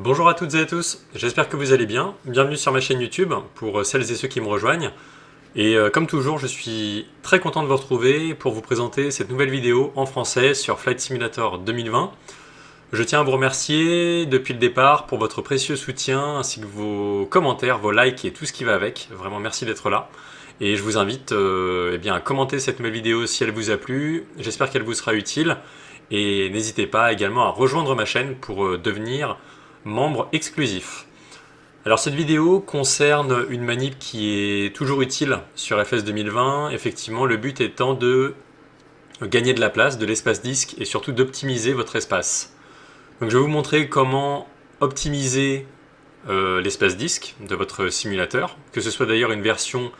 Bonjour à toutes et à tous, j'espère que vous allez bien. Bienvenue sur ma chaîne YouTube pour celles et ceux qui me rejoignent. Et comme toujours, je suis très content de vous retrouver pour vous présenter cette nouvelle vidéo en français sur Flight Simulator 2020. Je tiens à vous remercier depuis le départ pour votre précieux soutien ainsi que vos commentaires, vos likes et tout ce qui va avec. Vraiment merci d'être là. Et je vous invite à commenter cette nouvelle vidéo si elle vous a plu. J'espère qu'elle vous sera utile. Et n'hésitez pas également à rejoindre ma chaîne pour devenir membre exclusif. Alors cette vidéo concerne une manip qui est toujours utile sur FS 2020. Effectivement, le but étant de gagner de la place, de l'espace disque et surtout d'optimiser votre espace. Donc je vais vous montrer comment optimiser l'espace disque de votre simulateur, que ce soit d'ailleurs une version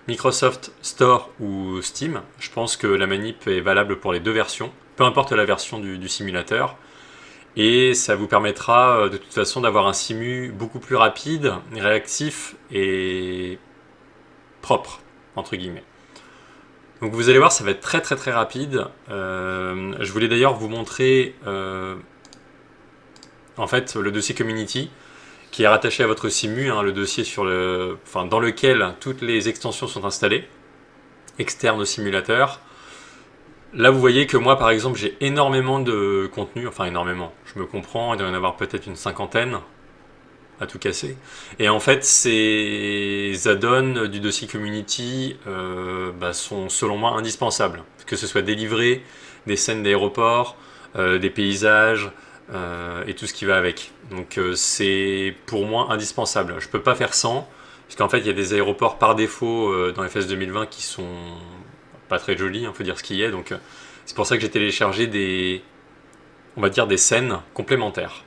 Microsoft Store ou Steam. Je pense que la manip est valable pour les deux versions, peu importe la version du simulateur. Et ça vous permettra de toute façon d'avoir un simu beaucoup plus rapide, réactif et propre, entre guillemets. Donc vous allez voir, ça va être très rapide. Je voulais d'ailleurs vous montrer en fait le dossier Community qui est rattaché à votre simu, le dossier dans lequel toutes les extensions sont installées, externes au simulateur. Là, vous voyez que moi, par exemple, j'ai énormément de contenu, enfin énormément, je me comprends, il doit y en avoir peut-être une cinquantaine à tout casser. Et en fait, ces add-ons du dossier Community sont selon moi indispensables. Que ce soit délivrer des scènes d'aéroport, des paysages et tout ce qui va avec. Donc c'est pour moi indispensable. Je peux pas faire sans, parce qu'en fait, il y a des aéroports par défaut dans FS 2020 qui sont pas très joli, il faut dire ce qu'il y a, donc c'est pour ça que j'ai téléchargé des scènes complémentaires,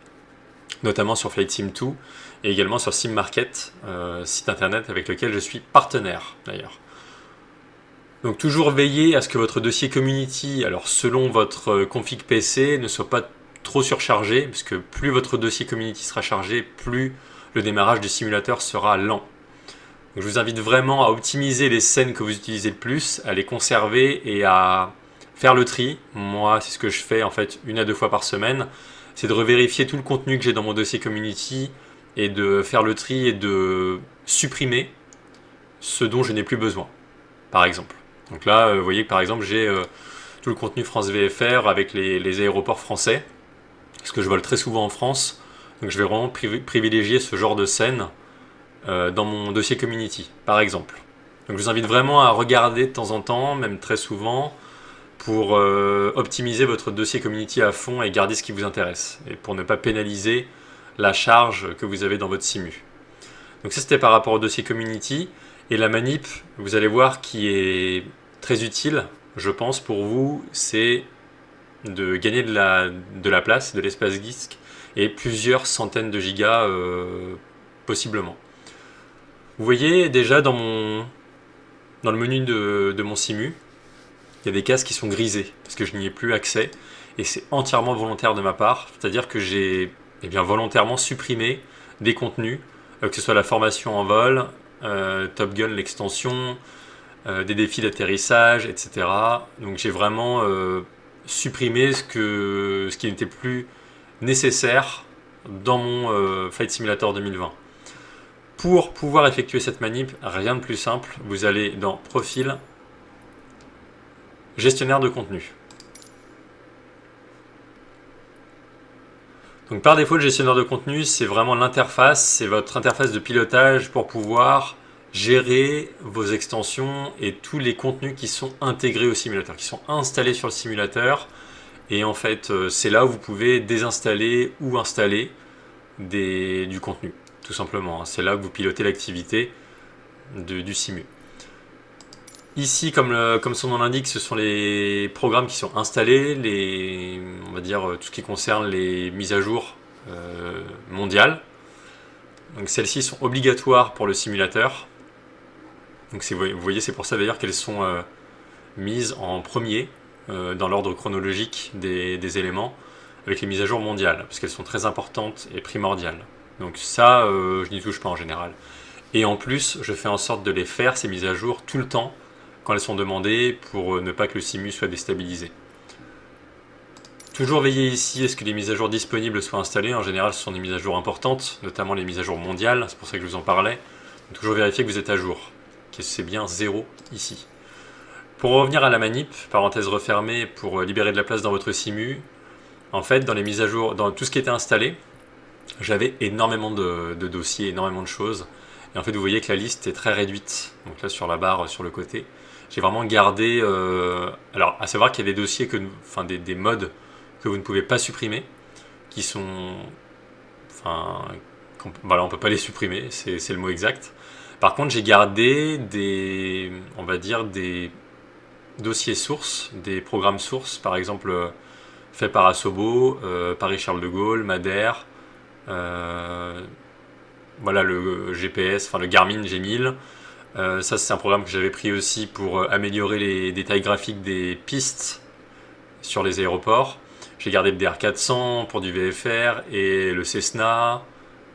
notamment sur Flight Sim 2 et également sur Sim Market, site internet avec lequel je suis partenaire d'ailleurs. Donc toujours veiller à ce que votre dossier Community, alors selon votre config PC, ne soit pas trop surchargé, parce que plus votre dossier Community sera chargé, plus le démarrage du simulateur sera lent. Donc je vous invite vraiment à optimiser les scènes que vous utilisez le plus, à les conserver et à faire le tri. Moi, c'est ce que je fais en fait 1 à 2 fois par semaine. C'est de revérifier tout le contenu que j'ai dans mon dossier Community et de faire le tri et de supprimer ce dont je n'ai plus besoin, par exemple. Donc là, vous voyez que par exemple, j'ai tout le contenu France VFR avec les aéroports français, parce que je vole très souvent en France. Donc je vais vraiment privilégier ce genre de scène dans mon dossier Community, par exemple. Donc je vous invite vraiment à regarder de temps en temps, même très souvent, pour optimiser votre dossier Community à fond et garder ce qui vous intéresse, et pour ne pas pénaliser la charge que vous avez dans votre simu. Donc ça c'était par rapport au dossier Community, et la manip, vous allez voir, qui est très utile, je pense, pour vous, c'est de gagner de la place, de l'espace disque, et plusieurs centaines de gigas possiblement. Vous voyez déjà dans le menu de mon simu, il y a des cases qui sont grisées parce que je n'y ai plus accès et c'est entièrement volontaire de ma part, c'est-à-dire que j'ai volontairement supprimé des contenus, que ce soit la formation en vol, Top Gun l'extension, des défis d'atterrissage, etc. Donc j'ai vraiment supprimé ce qui n'était plus nécessaire dans mon Flight Simulator 2020. Pour pouvoir effectuer cette manip, rien de plus simple, vous allez dans Profil, Gestionnaire de contenu. Donc par défaut, le gestionnaire de contenu, c'est vraiment l'interface, c'est votre interface de pilotage pour pouvoir gérer vos extensions et tous les contenus qui sont intégrés au simulateur, qui sont installés sur le simulateur. Et en fait, c'est là où vous pouvez désinstaller ou installer du contenu. Tout simplement, c'est là que vous pilotez l'activité du simu. Ici, comme son nom l'indique, ce sont les programmes qui sont installés, on va dire tout ce qui concerne les mises à jour mondiales. Donc celles-ci sont obligatoires pour le simulateur. Donc vous voyez, c'est pour ça d'ailleurs qu'elles sont mises en premier dans l'ordre chronologique des éléments, avec les mises à jour mondiales, parce qu'elles sont très importantes et primordiales. Donc ça, je n'y touche pas en général. Et en plus, je fais en sorte de les faire, ces mises à jour, tout le temps, quand elles sont demandées, pour ne pas que le simu soit déstabilisé. Toujours veiller ici à ce que les mises à jour disponibles soient installées. En général, ce sont des mises à jour importantes, notamment les mises à jour mondiales, c'est pour ça que je vous en parlais. Donc, toujours vérifier que vous êtes à jour, que c'est bien 0 ici. Pour revenir à la manip, parenthèse refermée, pour libérer de la place dans votre simu, en fait, dans les mises à jour, dans tout ce qui était installé, j'avais énormément de dossiers, énormément de choses. Et en fait, vous voyez que la liste est très réduite. Donc là, sur la barre, sur le côté, j'ai vraiment gardé... alors, à savoir qu'il y a des dossiers, enfin des modes que vous ne pouvez pas supprimer, qui sont... Enfin, voilà, on ne peut pas les supprimer, c'est le mot exact. Par contre, j'ai gardé des... On va dire des dossiers sources, des programmes sources, par exemple faits par Asobo, Paris-Charles de Gaulle, Madère, voilà le GPS, enfin le Garmin G1000. Ça c'est un programme que j'avais pris aussi pour améliorer les détails graphiques des pistes sur les aéroports. J'ai gardé le DR400 pour du VFR et le Cessna,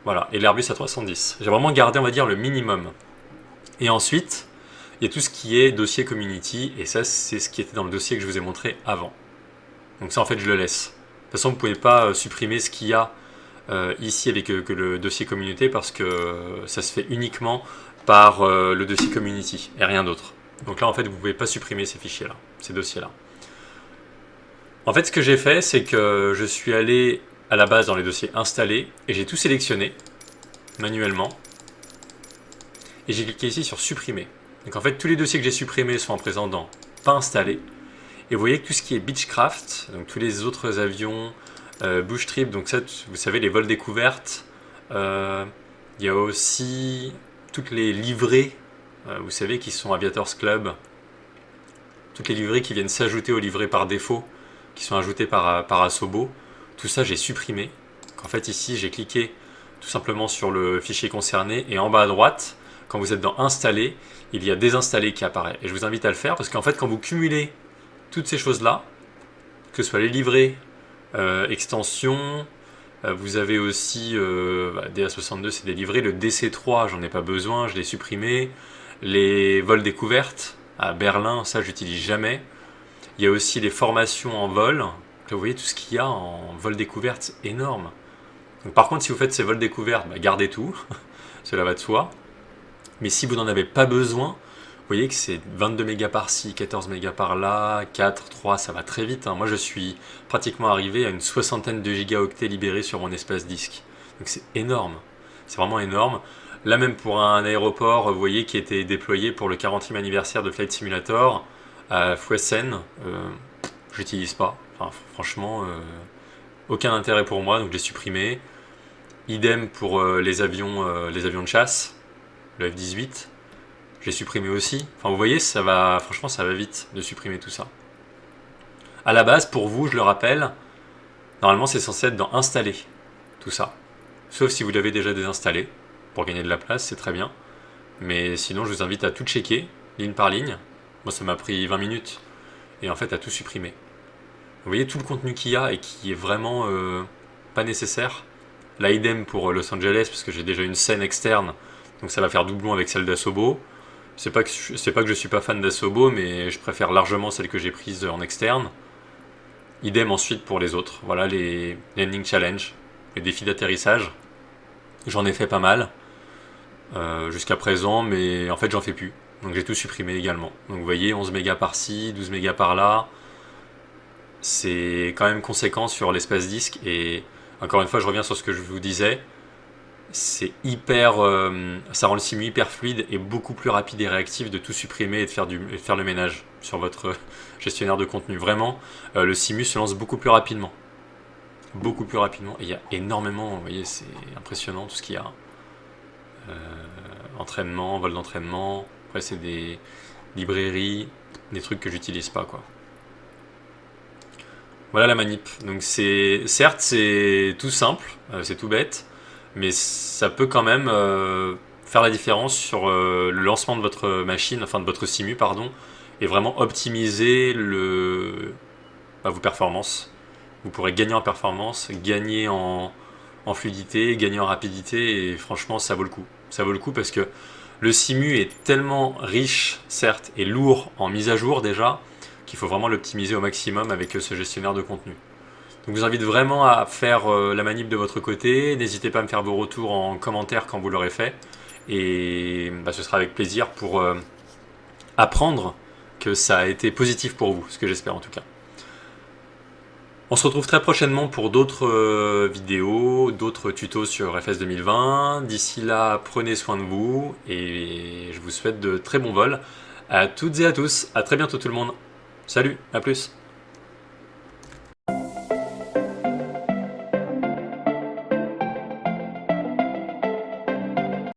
voilà, et l'Airbus A310. J'ai vraiment gardé, on va dire, le minimum. Et ensuite, il y a tout ce qui est dossier community, et ça c'est ce qui était dans le dossier que je vous ai montré avant. Donc ça en fait je le laisse. De toute façon vous ne pouvez pas supprimer ce qu'il y a ici avec que le dossier communauté parce que ça se fait uniquement par le dossier community et rien d'autre. Donc là en fait vous ne pouvez pas supprimer ces fichiers là, ces dossiers là. En fait ce que j'ai fait c'est que je suis allé à la base dans les dossiers installés et j'ai tout sélectionné manuellement et j'ai cliqué ici sur supprimer. Donc en fait tous les dossiers que j'ai supprimés sont en présent dans pas installés. Et vous voyez que tout ce qui est Beechcraft, donc tous les autres avions, Bush Trip, donc ça, vous savez, les vols découvertes. Il y a aussi toutes les livrées, vous savez, qui sont Aviators Club. Toutes les livrées qui viennent s'ajouter aux livrées par défaut, qui sont ajoutées par Asobo. Tout ça, j'ai supprimé. Donc, en fait, ici, j'ai cliqué tout simplement sur le fichier concerné. Et en bas à droite, quand vous êtes dans Installer, il y a Désinstaller qui apparaît. Et je vous invite à le faire parce qu'en fait, quand vous cumulez toutes ces choses-là, que ce soit les livrets, extensions, vous avez aussi DA62, c'est des livrets, le DC3, j'en ai pas besoin, je l'ai supprimé, les vols découvertes, à Berlin, ça j'utilise jamais. Il y a aussi les formations en vol, là, vous voyez tout ce qu'il y a en vol découverte, c'est énorme. Donc, par contre, si vous faites ces vols découvertes, gardez tout, cela va de soi. Mais si vous n'en avez pas besoin, vous voyez que c'est 22 mégas par-ci, 14 mégas par-là, 4, 3, ça va très vite. Hein. Moi, je suis pratiquement arrivé à une soixantaine de gigaoctets libérés sur mon espace disque. Donc c'est énorme. C'est vraiment énorme. Là, même pour un aéroport, vous voyez, qui était déployé pour le 40e anniversaire de Flight Simulator, à Fuesen, j'utilise pas. Enfin, franchement, aucun intérêt pour moi, donc j'ai supprimé. Idem pour les avions de chasse, le F-18. J'ai supprimé aussi. Enfin, vous voyez, ça va, franchement, ça va vite de supprimer tout ça. À la base, pour vous, je le rappelle, normalement, c'est censé être dans Installer, tout ça. Sauf si vous l'avez déjà désinstallé. Pour gagner de la place, c'est très bien. Mais sinon, je vous invite à tout checker, ligne par ligne. Moi, ça m'a pris 20 minutes. Et en fait, à tout supprimer. Vous voyez tout le contenu qu'il y a et qui est vraiment pas nécessaire. Là, idem pour Los Angeles, parce que j'ai déjà une scène externe. Donc ça va faire doublon avec celle d'Asobo. C'est pas que je suis pas fan d'Asobo, mais je préfère largement celle que j'ai prise en externe. Idem ensuite pour les autres. Voilà les landing challenge, les défis d'atterrissage. J'en ai fait pas mal jusqu'à présent, mais en fait j'en fais plus. Donc j'ai tout supprimé également. Donc vous voyez, 11 mégas par-ci, 12 mégas par-là. C'est quand même conséquent sur l'espace disque. Et encore une fois, je reviens sur ce que je vous disais. C'est hyper, ça rend le simu hyper fluide et beaucoup plus rapide et réactif de tout supprimer et de faire le ménage sur votre gestionnaire de contenu. Vraiment, le simu se lance beaucoup plus rapidement. Beaucoup plus rapidement. Et il y a énormément, vous voyez, c'est impressionnant tout ce qu'il y a. Entraînement, vol d'entraînement. Après, c'est des librairies, des trucs que j'utilise pas, quoi. Voilà la manip. Donc certes, c'est tout simple, c'est tout bête. Mais ça peut quand même faire la différence sur le lancement de votre machine, enfin de votre simu, pardon, et vraiment optimiser vos performances. Vous pourrez gagner en performance, gagner en fluidité, gagner en rapidité, et franchement, ça vaut le coup. Ça vaut le coup parce que le simu est tellement riche, certes, et lourd en mise à jour déjà, qu'il faut vraiment l'optimiser au maximum avec ce gestionnaire de contenu. Donc je vous invite vraiment à faire la manip de votre côté. N'hésitez pas à me faire vos retours en commentaire quand vous l'aurez fait. Et ce sera avec plaisir pour apprendre que ça a été positif pour vous, ce que j'espère en tout cas. On se retrouve très prochainement pour d'autres vidéos, d'autres tutos sur FS 2020. D'ici là, prenez soin de vous et je vous souhaite de très bons vols. À toutes et à tous, à très bientôt tout le monde. Salut, à plus.